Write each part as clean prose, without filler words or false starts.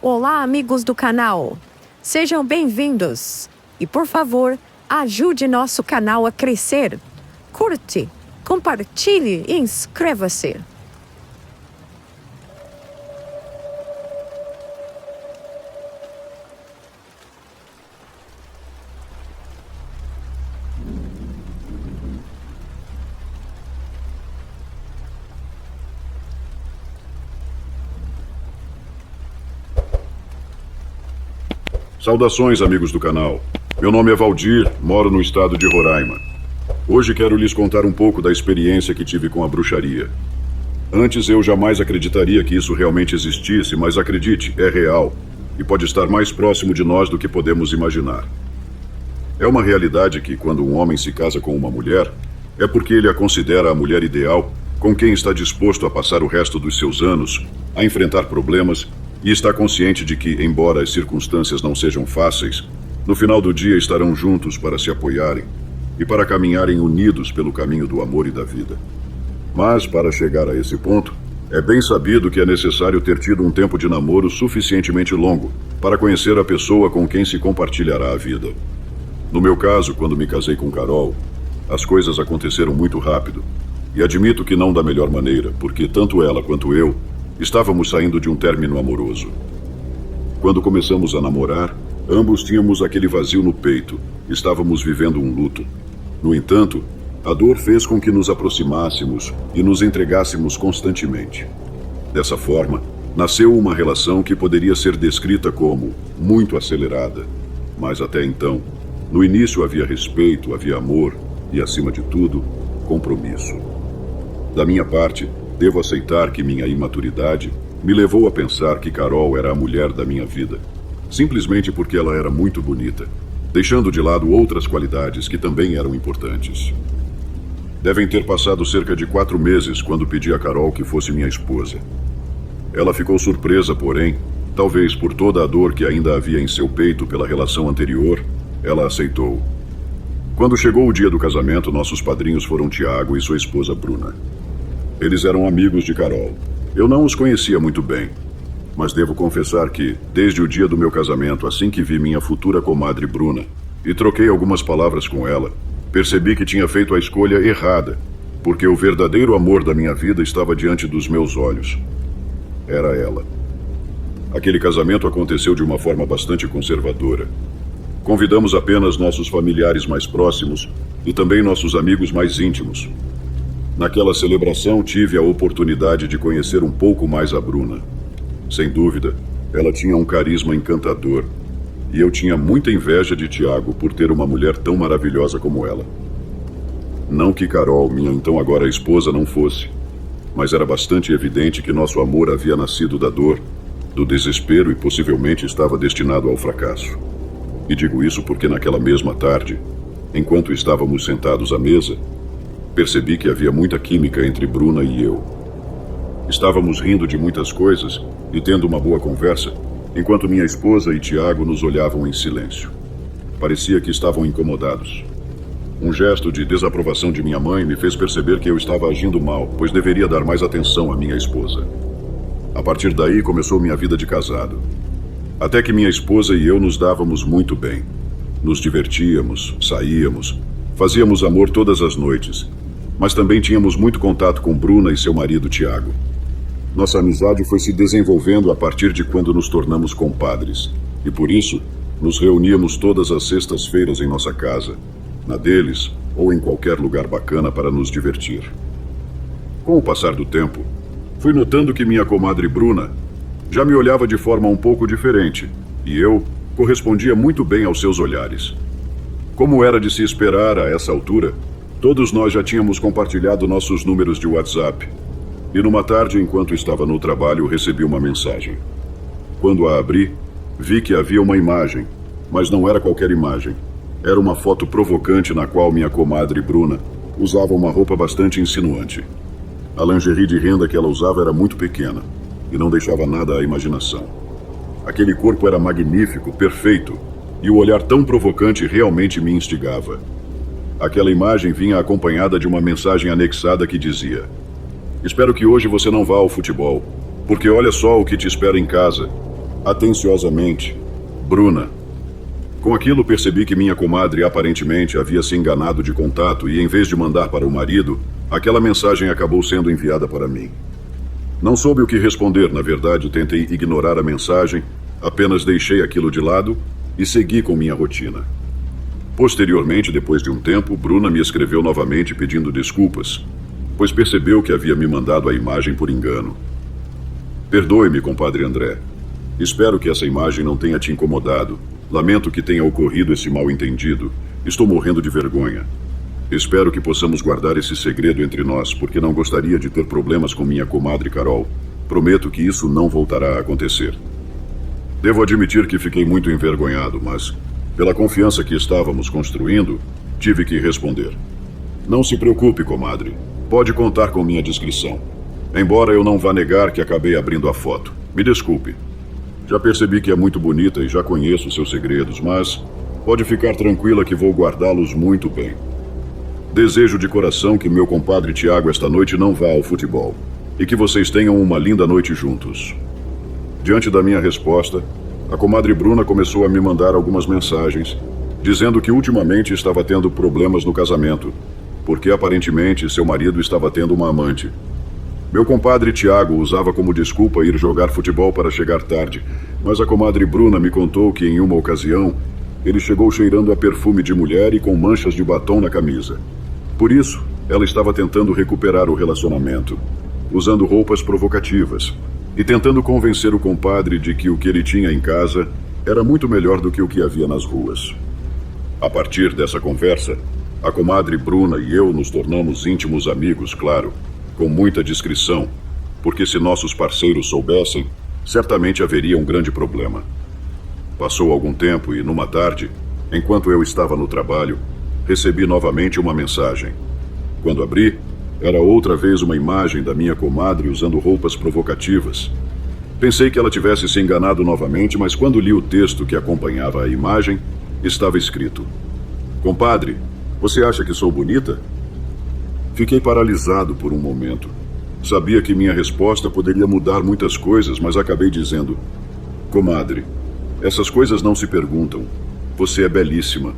Olá, amigos do canal. Sejam bem-vindos. E, por favor, ajude nosso canal a crescer. Curte, compartilhe e inscreva-se. Saudações, amigos do canal. Meu nome é Valdir, moro no estado de Roraima. Hoje quero lhes contar um pouco da experiência que tive com a bruxaria. Antes eu jamais acreditaria que isso realmente existisse, mas acredite, é real e pode estar mais próximo de nós do que podemos imaginar. É uma realidade que, quando um homem se casa com uma mulher, é porque ele a considera a mulher ideal, com quem está disposto a passar o resto dos seus anos, a enfrentar problemas e está consciente de que, embora as circunstâncias não sejam fáceis, no final do dia estarão juntos para se apoiarem e para caminharem unidos pelo caminho do amor e da vida. Mas, para chegar a esse ponto, é bem sabido que é necessário ter tido um tempo de namoro suficientemente longo para conhecer a pessoa com quem se compartilhará a vida. No meu caso, quando me casei com Carol, as coisas aconteceram muito rápido. E admito que não da melhor maneira, porque tanto ela quanto eu estávamos saindo de um término amoroso. Quando começamos a namorar, ambos tínhamos aquele vazio no peito. Estávamos vivendo um luto. No entanto, a dor fez com que nos aproximássemos e nos entregássemos constantemente. Dessa forma, nasceu uma relação que poderia ser descrita como muito acelerada. Mas até então, no início havia respeito, havia amor e, acima de tudo, compromisso. Da minha parte, devo aceitar que minha imaturidade me levou a pensar que Carol era a mulher da minha vida, simplesmente porque ela era muito bonita, deixando de lado outras qualidades que também eram importantes. Devem ter passado cerca de 4 meses quando pedi a Carol que fosse minha esposa. Ela ficou surpresa, porém, talvez por toda a dor que ainda havia em seu peito pela relação anterior, ela aceitou. Quando chegou o dia do casamento, nossos padrinhos foram Tiago e sua esposa Bruna. Eles eram amigos de Carol. Eu não os conhecia muito bem, mas devo confessar que, desde o dia do meu casamento, assim que vi minha futura comadre Bruna e troquei algumas palavras com ela, percebi que tinha feito a escolha errada, porque o verdadeiro amor da minha vida estava diante dos meus olhos. Era ela. Aquele casamento aconteceu de uma forma bastante conservadora. Convidamos apenas nossos familiares mais próximos e também nossos amigos mais íntimos. Naquela celebração, tive a oportunidade de conhecer um pouco mais a Bruna. Sem dúvida, ela tinha um carisma encantador, e eu tinha muita inveja de Tiago por ter uma mulher tão maravilhosa como ela. Não que Carol, minha então agora esposa, não fosse, mas era bastante evidente que nosso amor havia nascido da dor, do desespero e possivelmente estava destinado ao fracasso. E digo isso porque naquela mesma tarde, enquanto estávamos sentados à mesa, percebi que havia muita química entre Bruna e eu. Estávamos rindo de muitas coisas e tendo uma boa conversa, enquanto minha esposa e Tiago nos olhavam em silêncio. Parecia que estavam incomodados. Um gesto de desaprovação de minha mãe me fez perceber que eu estava agindo mal, pois deveria dar mais atenção à minha esposa. A partir daí começou minha vida de casado. Até que minha esposa e eu nos dávamos muito bem. Nos divertíamos, saíamos, fazíamos amor todas as noites, mas também tínhamos muito contato com Bruna e seu marido Tiago. Nossa amizade foi se desenvolvendo a partir de quando nos tornamos compadres, e por isso nos reuníamos todas as sextas-feiras em nossa casa, na deles ou em qualquer lugar bacana para nos divertir. Com o passar do tempo, fui notando que minha comadre Bruna já me olhava de forma um pouco diferente, e eu correspondia muito bem aos seus olhares. Como era de se esperar a essa altura, todos nós já tínhamos compartilhado nossos números de WhatsApp. E numa tarde, enquanto estava no trabalho, recebi uma mensagem. Quando a abri, vi que havia uma imagem, mas não era qualquer imagem. Era uma foto provocante na qual minha comadre Bruna usava uma roupa bastante insinuante. A lingerie de renda que ela usava era muito pequena e não deixava nada à imaginação. Aquele corpo era magnífico, perfeito, e o olhar tão provocante realmente me instigava. Aquela imagem vinha acompanhada de uma mensagem anexada que dizia: "Espero que hoje você não vá ao futebol, porque olha só o que te espera em casa. Atenciosamente, Bruna. Com aquilo percebi que minha comadre aparentemente havia se enganado de contato e, em vez de mandar para o marido, aquela mensagem acabou sendo enviada para mim. Não soube o que responder, na verdade tentei ignorar a mensagem, apenas deixei aquilo de lado e segui com minha rotina. Posteriormente, depois de um tempo, Bruna me escreveu novamente pedindo desculpas, pois percebeu que havia me mandado a imagem por engano. Perdoe-me, compadre André. Espero que essa imagem não tenha te incomodado. Lamento que tenha ocorrido esse mal-entendido. Estou morrendo de vergonha. Espero que possamos guardar esse segredo entre nós, porque não gostaria de ter problemas com minha comadre Carol. Prometo que isso não voltará a acontecer. Devo admitir que fiquei muito envergonhado, mas, pela confiança que estávamos construindo, tive que responder. Não se preocupe, comadre. Pode contar com minha discrição. Embora eu não vá negar que acabei abrindo a foto. Me desculpe. Já percebi que é muito bonita e já conheço seus segredos, mas pode ficar tranquila que vou guardá-los muito bem. Desejo de coração que meu compadre Tiago esta noite não vá ao futebol e que vocês tenham uma linda noite juntos. Diante da minha resposta, a comadre Bruna começou a me mandar algumas mensagens, dizendo que ultimamente estava tendo problemas no casamento, porque aparentemente seu marido estava tendo uma amante. Meu compadre Tiago usava como desculpa ir jogar futebol para chegar tarde, mas a comadre Bruna me contou que em uma ocasião ele chegou cheirando a perfume de mulher e com manchas de batom na camisa. Por isso, ela estava tentando recuperar o relacionamento, usando roupas provocativas e tentando convencer o compadre de que o que ele tinha em casa era muito melhor do que o que havia nas ruas. A partir dessa conversa, a comadre Bruna e eu nos tornamos íntimos amigos, claro, com muita discrição, porque se nossos parceiros soubessem, certamente haveria um grande problema. Passou algum tempo e, numa tarde, enquanto eu estava no trabalho, recebi novamente uma mensagem. Quando abri, era outra vez uma imagem da minha comadre usando roupas provocativas. Pensei que ela tivesse se enganado novamente, mas quando li o texto que acompanhava a imagem, estava escrito: "Compadre, você acha que sou bonita?" Fiquei paralisado por um momento. Sabia que minha resposta poderia mudar muitas coisas, mas acabei dizendo: "Comadre, essas coisas não se perguntam. Você é belíssima.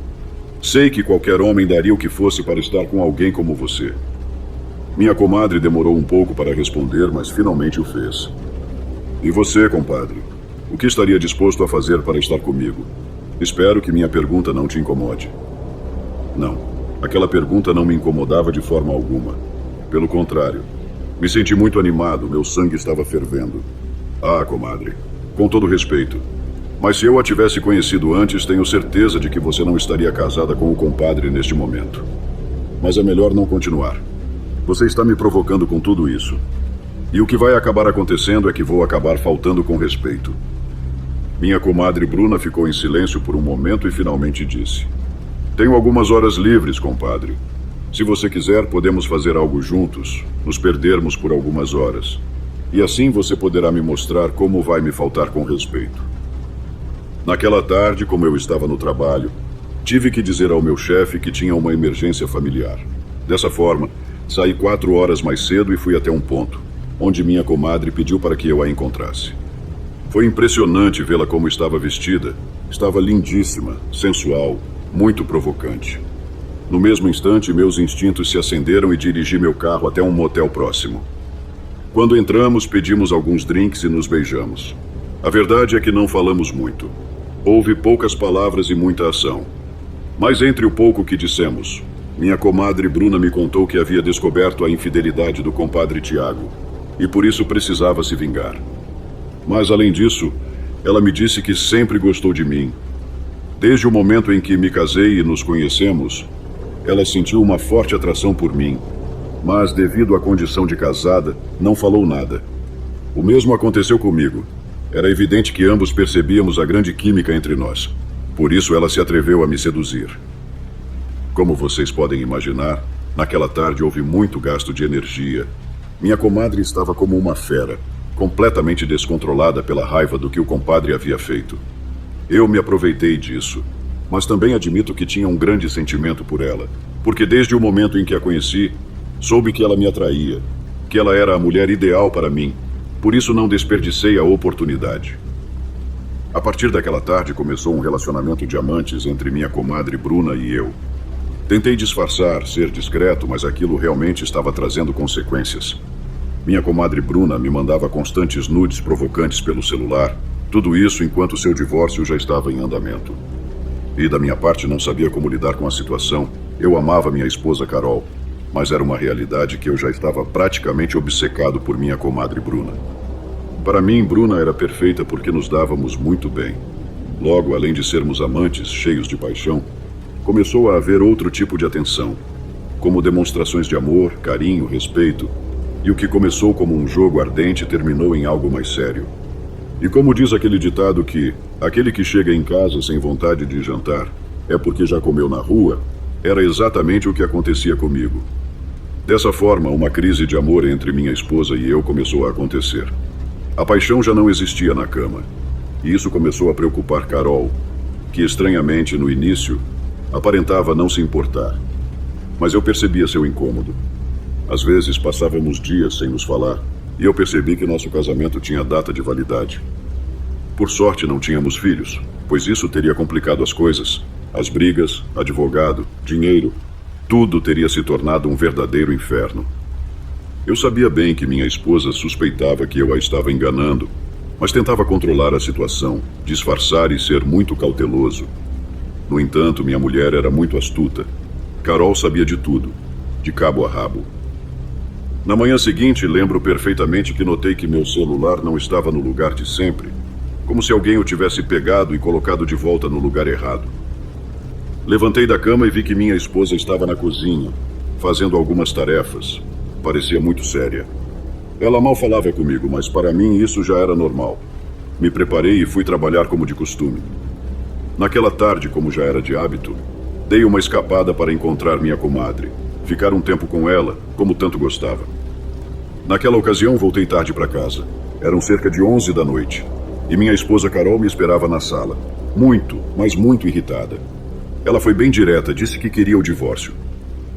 Sei que qualquer homem daria o que fosse para estar com alguém como você." Minha comadre demorou um pouco para responder, mas finalmente o fez. "E você, compadre? O que estaria disposto a fazer para estar comigo? Espero que minha pergunta não te incomode." Não. Aquela pergunta não me incomodava de forma alguma. Pelo contrário, me senti muito animado, meu sangue estava fervendo. "Ah, comadre, com todo respeito, mas se eu a tivesse conhecido antes, tenho certeza de que você não estaria casada com o compadre neste momento. Mas é melhor não continuar. Você está me provocando com tudo isso. E o que vai acabar acontecendo é que vou acabar faltando com respeito." Minha comadre Bruna ficou em silêncio por um momento e finalmente disse: "Tenho algumas horas livres, compadre. Se você quiser, podemos fazer algo juntos, nos perdermos por algumas horas. E assim você poderá me mostrar como vai me faltar com respeito." Naquela tarde, como eu estava no trabalho, tive que dizer ao meu chefe que tinha uma emergência familiar. Dessa forma, saí 4 horas mais cedo e fui até um ponto, onde minha comadre pediu para que eu a encontrasse. Foi impressionante vê-la como estava vestida. Estava lindíssima, sensual, muito provocante. No mesmo instante, meus instintos se acenderam e dirigi meu carro até um motel próximo. Quando entramos, pedimos alguns drinks e nos beijamos. A verdade é que não falamos muito. Houve poucas palavras e muita ação. Mas entre o pouco que dissemos, minha comadre Bruna me contou que havia descoberto a infidelidade do compadre Tiago e por isso precisava se vingar. Mas além disso, ela me disse que sempre gostou de mim. Desde o momento em que me casei e nos conhecemos, ela sentiu uma forte atração por mim, mas devido à condição de casada, não falou nada. O mesmo aconteceu comigo. Era evidente que ambos percebíamos a grande química entre nós. Por isso ela se atreveu a me seduzir. Como vocês podem imaginar, naquela tarde houve muito gasto de energia. Minha comadre estava como uma fera, completamente descontrolada pela raiva do que o compadre havia feito. Eu me aproveitei disso, mas também admito que tinha um grande sentimento por ela, porque desde o momento em que a conheci, soube que ela me atraía, que ela era a mulher ideal para mim, por isso não desperdicei a oportunidade. A partir daquela tarde começou um relacionamento de amantes entre minha comadre Bruna e eu. Tentei disfarçar, ser discreto, mas aquilo realmente estava trazendo consequências. Minha comadre Bruna me mandava constantes nudes provocantes pelo celular, tudo isso enquanto seu divórcio já estava em andamento. E da minha parte não sabia como lidar com a situação. Eu amava minha esposa Carol, mas era uma realidade que eu já estava praticamente obcecado por minha comadre Bruna. Para mim, Bruna era perfeita porque nos dávamos muito bem. Logo, além de sermos amantes, cheios de paixão, começou a haver outro tipo de atenção, como demonstrações de amor, carinho, respeito, e o que começou como um jogo ardente terminou em algo mais sério. E como diz aquele ditado que aquele que chega em casa sem vontade de jantar é porque já comeu na rua, era exatamente o que acontecia comigo. Dessa forma, uma crise de amor entre minha esposa e eu começou a acontecer. A paixão já não existia na cama, e isso começou a preocupar Carol, que estranhamente, no início, aparentava não se importar. Mas eu percebia seu incômodo. Às vezes passávamos dias sem nos falar, e eu percebi que nosso casamento tinha data de validade. Por sorte não tínhamos filhos, pois isso teria complicado as coisas. As brigas, advogado, dinheiro, tudo teria se tornado um verdadeiro inferno. Eu sabia bem que minha esposa suspeitava que eu a estava enganando, mas tentava controlar a situação, disfarçar e ser muito cauteloso. No entanto, minha mulher era muito astuta. Carol sabia de tudo, de cabo a rabo. Na manhã seguinte, lembro perfeitamente que notei que meu celular não estava no lugar de sempre, como se alguém o tivesse pegado e colocado de volta no lugar errado. Levantei da cama e vi que minha esposa estava na cozinha, fazendo algumas tarefas. Parecia muito séria. Ela mal falava comigo, mas para mim isso já era normal. Me preparei e fui trabalhar como de costume. Naquela tarde, como já era de hábito, dei uma escapada para encontrar minha comadre, ficar um tempo com ela, como tanto gostava. Naquela ocasião, voltei tarde para casa. Eram cerca de 11 da noite, e minha esposa Carol me esperava na sala, muito, mas muito irritada. Ela foi bem direta, disse que queria o divórcio.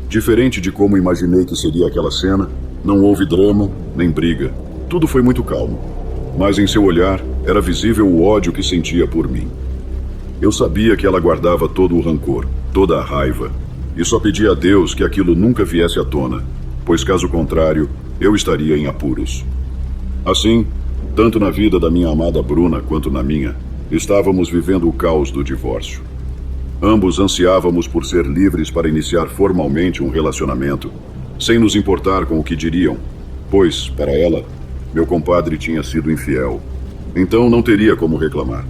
Diferente de como imaginei que seria aquela cena, não houve drama, nem briga. Tudo foi muito calmo. Mas em seu olhar, era visível o ódio que sentia por mim. Eu sabia que ela guardava todo o rancor, toda a raiva, e só pedia a Deus que aquilo nunca viesse à tona, pois caso contrário, eu estaria em apuros. Assim, tanto na vida da minha amada Bruna quanto na minha, estávamos vivendo o caos do divórcio. Ambos ansiávamos por ser livres para iniciar formalmente um relacionamento, sem nos importar com o que diriam, pois, para ela, meu compadre tinha sido infiel. Então não teria como reclamar.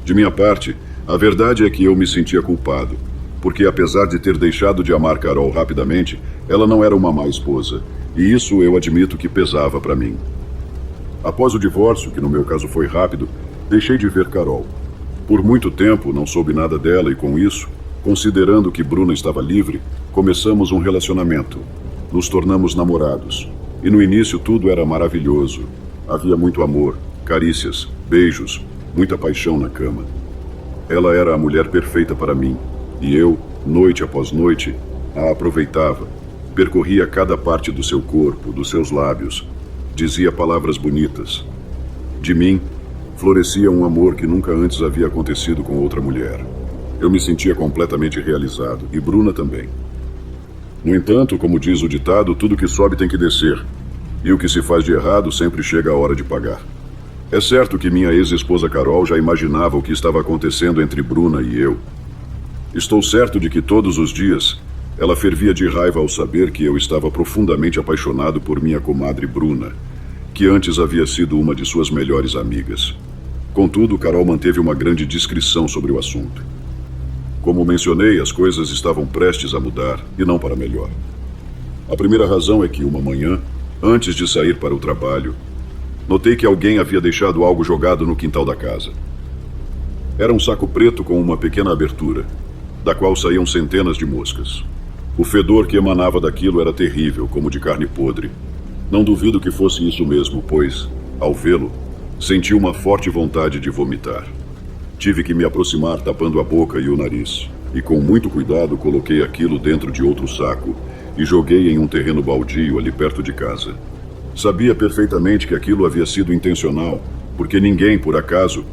De minha parte, a verdade é que eu me sentia culpado, porque apesar de ter deixado de amar Carol rapidamente, ela não era uma má esposa, e isso eu admito que pesava para mim. Após o divórcio, que no meu caso foi rápido, deixei de ver Carol. Por muito tempo não soube nada dela e com isso, considerando que Bruna estava livre, começamos um relacionamento. Nos tornamos namorados. E no início tudo era maravilhoso. Havia muito amor, carícias, beijos, muita paixão na cama. Ela era a mulher perfeita para mim. E eu, noite após noite, a aproveitava. Percorria cada parte do seu corpo, dos seus lábios. Dizia palavras bonitas. De mim, florescia um amor que nunca antes havia acontecido com outra mulher. Eu me sentia completamente realizado, e Bruna também. No entanto, como diz o ditado, tudo que sobe tem que descer, e o que se faz de errado sempre chega a hora de pagar. É certo que minha ex-esposa Carol já imaginava o que estava acontecendo entre Bruna e eu. Estou certo de que todos os dias ela fervia de raiva ao saber que eu estava profundamente apaixonado por minha comadre Bruna, que antes havia sido uma de suas melhores amigas. Contudo, Carol manteve uma grande discrição sobre o assunto. Como mencionei, as coisas estavam prestes a mudar, e não para melhor. A primeira razão é que uma manhã, antes de sair para o trabalho, notei que alguém havia deixado algo jogado no quintal da casa. Era um saco preto com uma pequena abertura, da qual saíam centenas de moscas. O fedor que emanava daquilo era terrível, como de carne podre. Não duvido que fosse isso mesmo, pois, ao vê-lo, senti uma forte vontade de vomitar. Tive que me aproximar tapando a boca e o nariz, e com muito cuidado coloquei aquilo dentro de outro saco e joguei em um terreno baldio ali perto de casa. Sabia perfeitamente que aquilo havia sido intencional, porque ninguém, por acaso,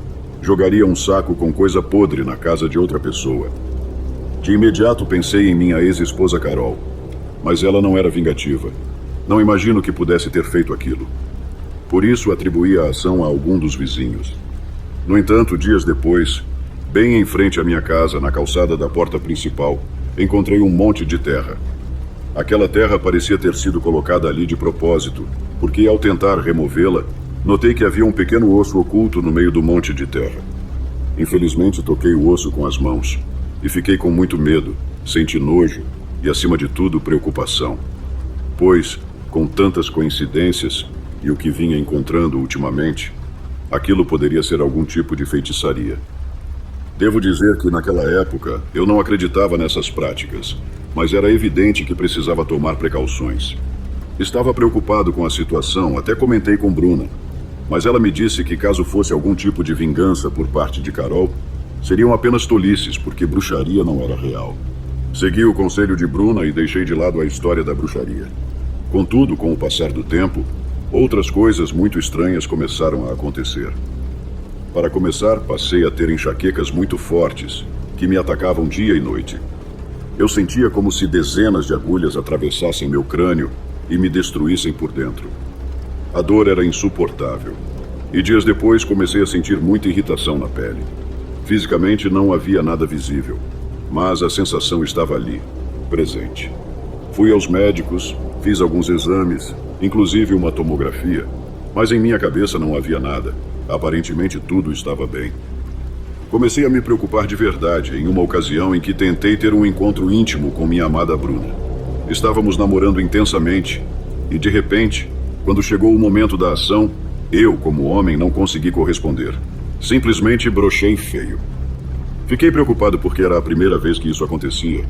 jogaria um saco com coisa podre na casa de outra pessoa. De imediato pensei em minha ex-esposa Carol, mas ela não era vingativa. Não imagino que pudesse ter feito aquilo. Por isso atribuí a ação a algum dos vizinhos. No entanto, dias depois, bem em frente à minha casa, na calçada da porta principal, encontrei um monte de terra. Aquela terra parecia ter sido colocada ali de propósito, porque ao tentar removê-la, notei que havia um pequeno osso oculto no meio do monte de terra. Infelizmente, toquei o osso com as mãos e fiquei com muito medo, senti nojo e, acima de tudo, preocupação. Pois, com tantas coincidências e o que vinha encontrando ultimamente, aquilo poderia ser algum tipo de feitiçaria. Devo dizer que, naquela época, eu não acreditava nessas práticas, mas era evidente que precisava tomar precauções. Estava preocupado com a situação, até comentei com Bruna, mas ela me disse que caso fosse algum tipo de vingança por parte de Carol, seriam apenas tolices, porque bruxaria não era real. Segui o conselho de Bruna e deixei de lado a história da bruxaria. Contudo, com o passar do tempo, outras coisas muito estranhas começaram a acontecer. Para começar, passei a ter enxaquecas muito fortes, que me atacavam dia e noite. Eu sentia como se dezenas de agulhas atravessassem meu crânio e me destruíssem por dentro. A dor era insuportável, e dias depois comecei a sentir muita irritação na pele. Fisicamente não havia nada visível, mas a sensação estava ali, presente. Fui aos médicos, fiz alguns exames, inclusive uma tomografia, mas em minha cabeça não havia nada. Aparentemente tudo estava bem. Comecei a me preocupar de verdade em uma ocasião em que tentei ter um encontro íntimo com minha amada Bruna. Estávamos namorando intensamente e, de repente, quando chegou o momento da ação, eu, como homem, não consegui corresponder. Simplesmente brochei feio. Fiquei preocupado porque era a primeira vez que isso acontecia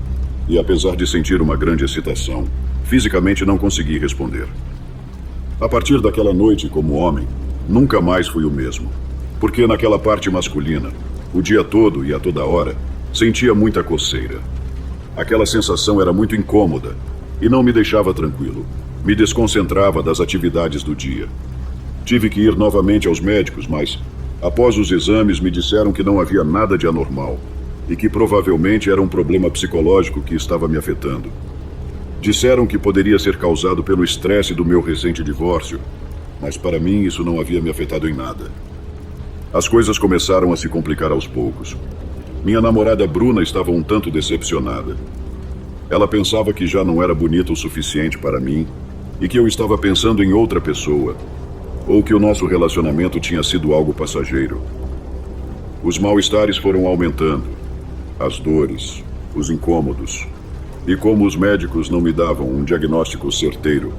e, apesar de sentir uma grande excitação, fisicamente não consegui responder. A partir daquela noite, como homem, nunca mais fui o mesmo, porque naquela parte masculina, o dia todo e a toda hora, sentia muita coceira. Aquela sensação era muito incômoda e não me deixava tranquilo. Me desconcentrava das atividades do dia. Tive que ir novamente aos médicos, mas, após os exames, me disseram que não havia nada de anormal e que provavelmente era um problema psicológico que estava me afetando. Disseram que poderia ser causado pelo estresse do meu recente divórcio, mas para mim isso não havia me afetado em nada. As coisas começaram a se complicar aos poucos. Minha namorada Bruna estava um tanto decepcionada. Ela pensava que já não era bonita o suficiente para mim e que eu estava pensando em outra pessoa, ou que o nosso relacionamento tinha sido algo passageiro. Os mal-estares foram aumentando, as dores, os incômodos. E como os médicos não me davam um diagnóstico certeiro,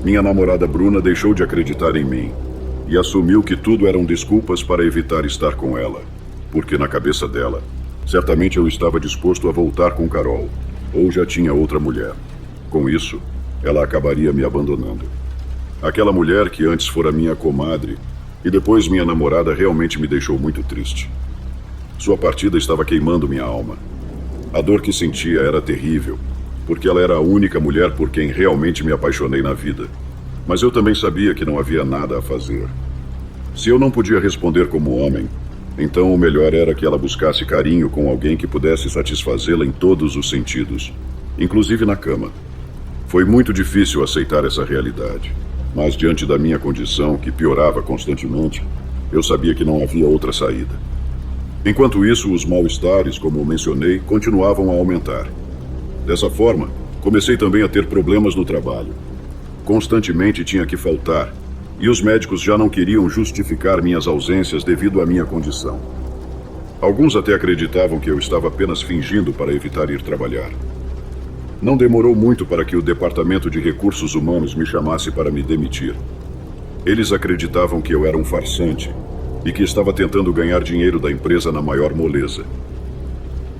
minha namorada Bruna deixou de acreditar em mim e assumiu que tudo eram desculpas para evitar estar com ela, porque na cabeça dela, certamente eu estava disposto a voltar com Carol, ou já tinha outra mulher. Com isso, ela acabaria me abandonando. Aquela mulher que antes fora minha comadre e depois minha namorada realmente me deixou muito triste. Sua partida estava queimando minha alma. A dor que sentia era terrível, porque ela era a única mulher por quem realmente me apaixonei na vida. Mas eu também sabia que não havia nada a fazer. Se eu não podia responder como homem, então o melhor era que ela buscasse carinho com alguém que pudesse satisfazê-la em todos os sentidos, inclusive na cama. Foi muito difícil aceitar essa realidade, mas diante da minha condição, que piorava constantemente, eu sabia que não havia outra saída. Enquanto isso, os mal-estares, como mencionei, continuavam a aumentar. Dessa forma, comecei também a ter problemas no trabalho. Constantemente tinha que faltar, e os médicos já não queriam justificar minhas ausências devido à minha condição. Alguns até acreditavam que eu estava apenas fingindo para evitar ir trabalhar. Não demorou muito para que o Departamento de Recursos Humanos me chamasse para me demitir. Eles acreditavam que eu era um farsante e que estava tentando ganhar dinheiro da empresa na maior moleza.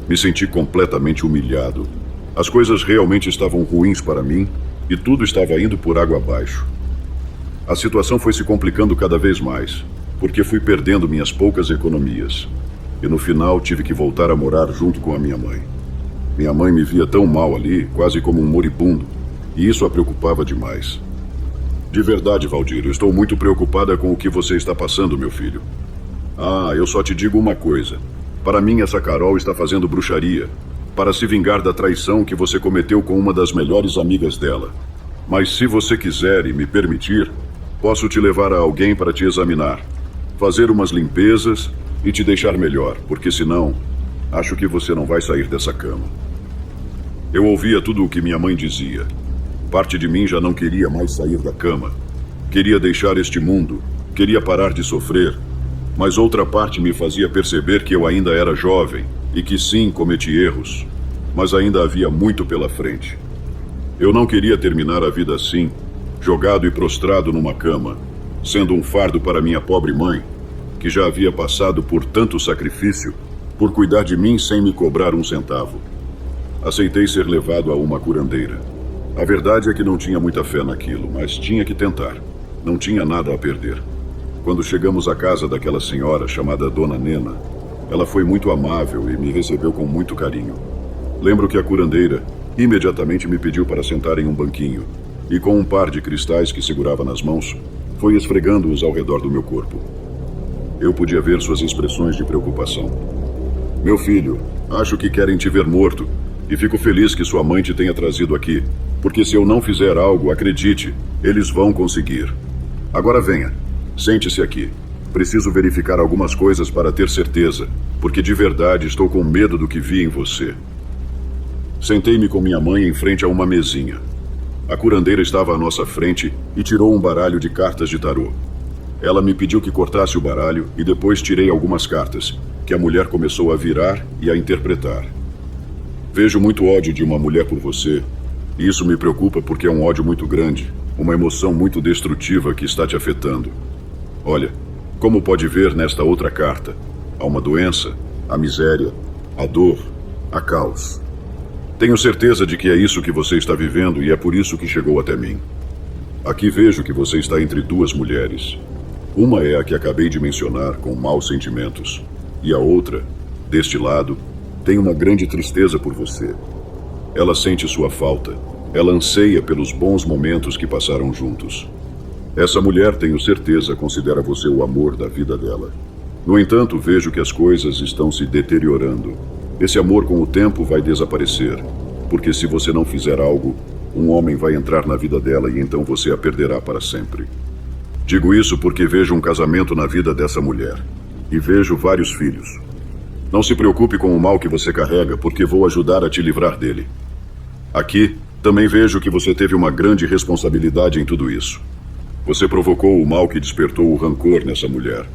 Me senti completamente humilhado. As coisas realmente estavam ruins para mim e tudo estava indo por água abaixo. A situação foi se complicando cada vez mais, porque fui perdendo minhas poucas economias. E no final tive que voltar a morar junto com a minha mãe. Minha mãe me via tão mal ali, quase como um moribundo, e isso a preocupava demais. De verdade, Valdir, eu estou muito preocupada com o que você está passando, meu filho. Ah, eu só te digo uma coisa. Para mim, essa Carol está fazendo bruxaria, para se vingar da traição que você cometeu com uma das melhores amigas dela. Mas se você quiser e me permitir, posso te levar a alguém para te examinar, fazer umas limpezas e te deixar melhor, porque senão, acho que você não vai sair dessa cama. Eu ouvia tudo o que minha mãe dizia. Parte de mim já não queria mais sair da cama. Queria deixar este mundo, queria parar de sofrer, mas outra parte me fazia perceber que eu ainda era jovem e que sim, cometi erros, mas ainda havia muito pela frente. Eu não queria terminar a vida assim, jogado e prostrado numa cama, sendo um fardo para minha pobre mãe, que já havia passado por tanto sacrifício por cuidar de mim sem me cobrar um centavo. Aceitei ser levado a uma curandeira. A verdade é que não tinha muita fé naquilo, mas tinha que tentar. Não tinha nada a perder. Quando chegamos à casa daquela senhora chamada Dona Nena, ela foi muito amável e me recebeu com muito carinho. Lembro que a curandeira imediatamente me pediu para sentar em um banquinho e, com um par de cristais que segurava nas mãos, foi esfregando-os ao redor do meu corpo. Eu podia ver suas expressões de preocupação. Meu filho, acho que querem te ver morto e fico feliz que sua mãe te tenha trazido aqui, porque se eu não fizer algo, acredite, eles vão conseguir. Agora venha, sente-se aqui. Preciso verificar algumas coisas para ter certeza, porque de verdade estou com medo do que vi em você. Sentei-me com minha mãe em frente a uma mesinha. A curandeira estava à nossa frente e tirou um baralho de cartas de tarô. Ela me pediu que cortasse o baralho e depois tirei algumas cartas, que a mulher começou a virar e a interpretar. Vejo muito ódio de uma mulher por você, e isso me preocupa porque é um ódio muito grande, uma emoção muito destrutiva que está te afetando. Olha, como pode ver nesta outra carta, há uma doença, a miséria, a dor, a caos. Tenho certeza de que é isso que você está vivendo e é por isso que chegou até mim. Aqui vejo que você está entre duas mulheres. Uma é a que acabei de mencionar, com maus sentimentos, e a outra, deste lado, tem uma grande tristeza por você. Ela sente sua falta, ela anseia pelos bons momentos que passaram juntos. Essa mulher, tenho certeza, considera você o amor da vida dela. No entanto, vejo que as coisas estão se deteriorando. Esse amor com o tempo vai desaparecer, porque se você não fizer algo, um homem vai entrar na vida dela e então você a perderá para sempre. Digo isso porque vejo um casamento na vida dessa mulher, e vejo vários filhos. Não se preocupe com o mal que você carrega, porque vou ajudar a te livrar dele. Aqui, também vejo que você teve uma grande responsabilidade em tudo isso. Você provocou o mal que despertou o rancor nessa mulher.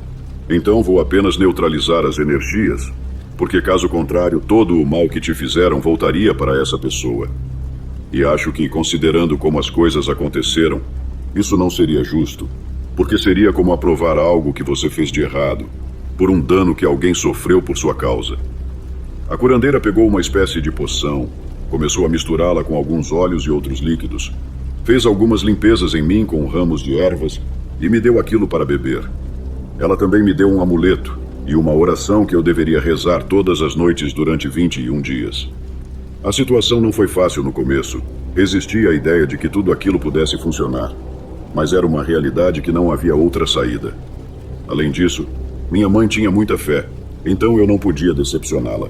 Então vou apenas neutralizar as energias, porque caso contrário, todo o mal que te fizeram voltaria para essa pessoa. E acho que, considerando como as coisas aconteceram, isso não seria justo, porque seria como aprovar algo que você fez de errado, por um dano que alguém sofreu por sua causa. A curandeira pegou uma espécie de poção, começou a misturá-la com alguns óleos e outros líquidos, fez algumas limpezas em mim com ramos de ervas e me deu aquilo para beber. Ela também me deu um amuleto e uma oração que eu deveria rezar todas as noites durante 21 dias. A situação não foi fácil no começo. Resisti à ideia de que tudo aquilo pudesse funcionar, mas era uma realidade que não havia outra saída. Além disso, minha mãe tinha muita fé, então eu não podia decepcioná-la.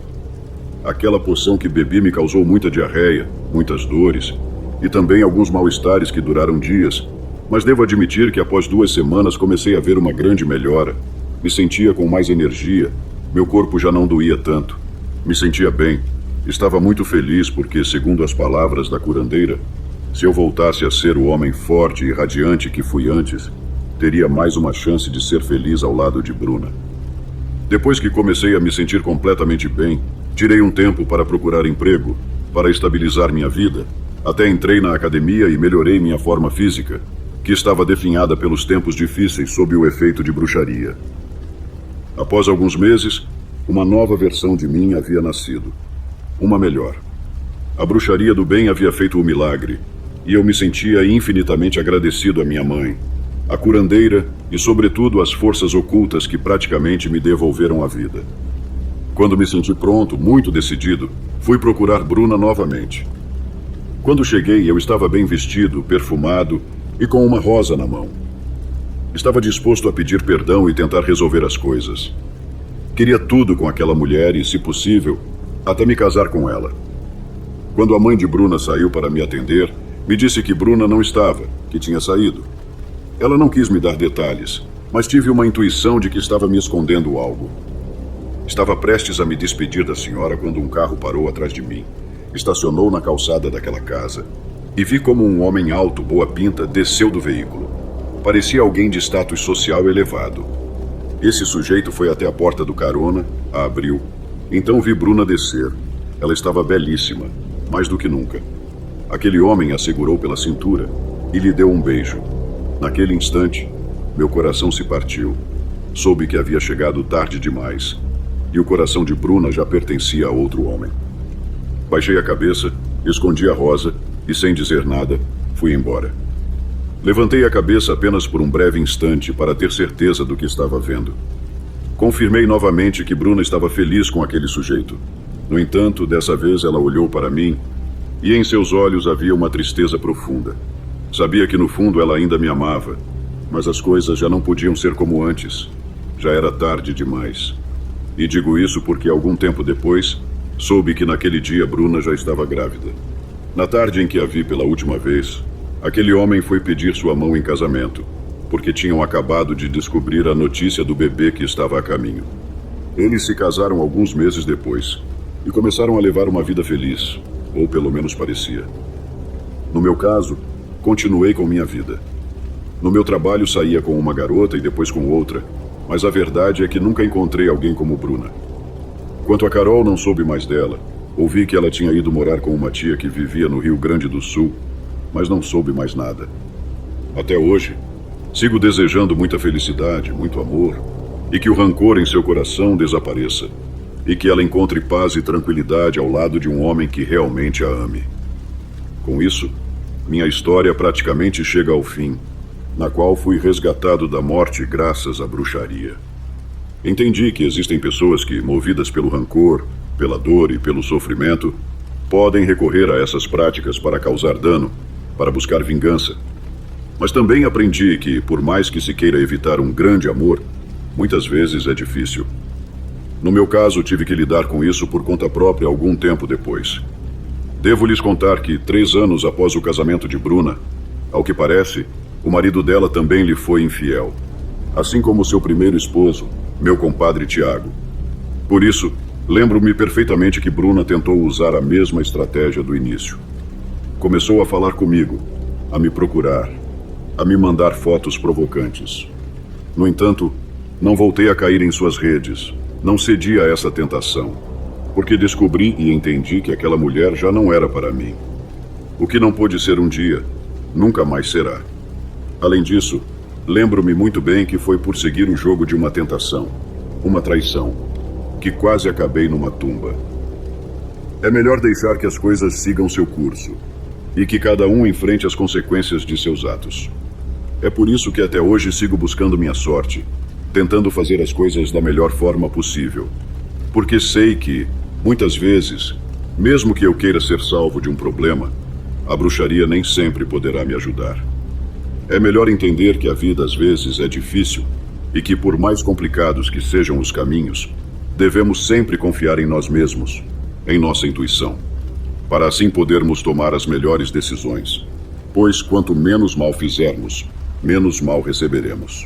Aquela poção que bebi me causou muita diarreia, muitas dores e também alguns mal-estares que duraram dias, mas devo admitir que após 2 semanas comecei a ver uma grande melhora. Me sentia com mais energia, meu corpo já não doía tanto. Me sentia bem, estava muito feliz porque, segundo as palavras da curandeira, se eu voltasse a ser o homem forte e radiante que fui antes, teria mais uma chance de ser feliz ao lado de Bruna. Depois que comecei a me sentir completamente bem, tirei um tempo para procurar emprego, para estabilizar minha vida. Até entrei na academia e melhorei minha forma física, que estava definhada pelos tempos difíceis sob o efeito de bruxaria. Após alguns meses, uma nova versão de mim havia nascido. Uma melhor. A bruxaria do bem havia feito o milagre, e eu me sentia infinitamente agradecido à minha mãe, à curandeira e, sobretudo, às forças ocultas que praticamente me devolveram a vida. Quando me senti pronto, muito decidido, fui procurar Bruna novamente. Quando cheguei, eu estava bem vestido, perfumado e com uma rosa na mão. Estava disposto a pedir perdão e tentar resolver as coisas. Queria tudo com aquela mulher e, se possível, até me casar com ela. Quando a mãe de Bruna saiu para me atender, me disse que Bruna não estava, que tinha saído. Ela não quis me dar detalhes, mas tive uma intuição de que estava me escondendo algo. Estava prestes a me despedir da senhora quando um carro parou atrás de mim. Estacionou na calçada daquela casa e vi como um homem alto, boa pinta, desceu do veículo. Parecia alguém de status social elevado. Esse sujeito foi até a porta do carona, a abriu. Então vi Bruna descer. Ela estava belíssima, mais do que nunca. Aquele homem a segurou pela cintura e lhe deu um beijo. Naquele instante, meu coração se partiu. Soube que havia chegado tarde demais e o coração de Bruna já pertencia a outro homem. Baixei a cabeça, escondi a rosa e, sem dizer nada, fui embora. Levantei a cabeça apenas por um breve instante para ter certeza do que estava vendo. Confirmei novamente que Bruna estava feliz com aquele sujeito. No entanto, dessa vez ela olhou para mim e em seus olhos havia uma tristeza profunda. Sabia que no fundo ela ainda me amava, mas as coisas já não podiam ser como antes. Já era tarde demais. E digo isso porque algum tempo depois, soube que naquele dia Bruna já estava grávida. Na tarde em que a vi pela última vez, aquele homem foi pedir sua mão em casamento, porque tinham acabado de descobrir a notícia do bebê que estava a caminho. Eles se casaram alguns meses depois e começaram a levar uma vida feliz, ou pelo menos parecia. No meu caso, continuei com minha vida. No meu trabalho saía com uma garota e depois com outra, mas a verdade é que nunca encontrei alguém como Bruna. Quanto a Carol, não soube mais dela. Ouvi que ela tinha ido morar com uma tia que vivia no Rio Grande do Sul, mas não soube mais nada. Até hoje, sigo desejando muita felicidade, muito amor, e que o rancor em seu coração desapareça, e que ela encontre paz e tranquilidade ao lado de um homem que realmente a ame. Com isso, minha história praticamente chega ao fim, na qual fui resgatado da morte graças à bruxaria. Entendi que existem pessoas que, movidas pelo rancor, pela dor e pelo sofrimento, podem recorrer a essas práticas para causar dano, para buscar vingança. Mas também aprendi que, por mais que se queira evitar um grande amor, muitas vezes é difícil. No meu caso, tive que lidar com isso por conta própria algum tempo depois. Devo lhes contar que, 3 anos após o casamento de Bruna, ao que parece, o marido dela também lhe foi infiel, assim como seu primeiro esposo, meu compadre Tiago. Por isso, lembro-me perfeitamente que Bruna tentou usar a mesma estratégia do início. Começou a falar comigo, a me procurar, a me mandar fotos provocantes. No entanto, não voltei a cair em suas redes, não cedi a essa tentação, porque descobri e entendi que aquela mulher já não era para mim. O que não pôde ser um dia, nunca mais será. Além disso, lembro-me muito bem que foi por seguir o jogo de uma tentação, uma traição, que quase acabei numa tumba. É melhor deixar que as coisas sigam seu curso e que cada um enfrente as consequências de seus atos. É por isso que até hoje sigo buscando minha sorte, tentando fazer as coisas da melhor forma possível. Porque sei que, muitas vezes, mesmo que eu queira ser salvo de um problema, a bruxaria nem sempre poderá me ajudar. É melhor entender que a vida às vezes é difícil e que, por mais complicados que sejam os caminhos, devemos sempre confiar em nós mesmos, em nossa intuição, para assim podermos tomar as melhores decisões, pois quanto menos mal fizermos, menos mal receberemos.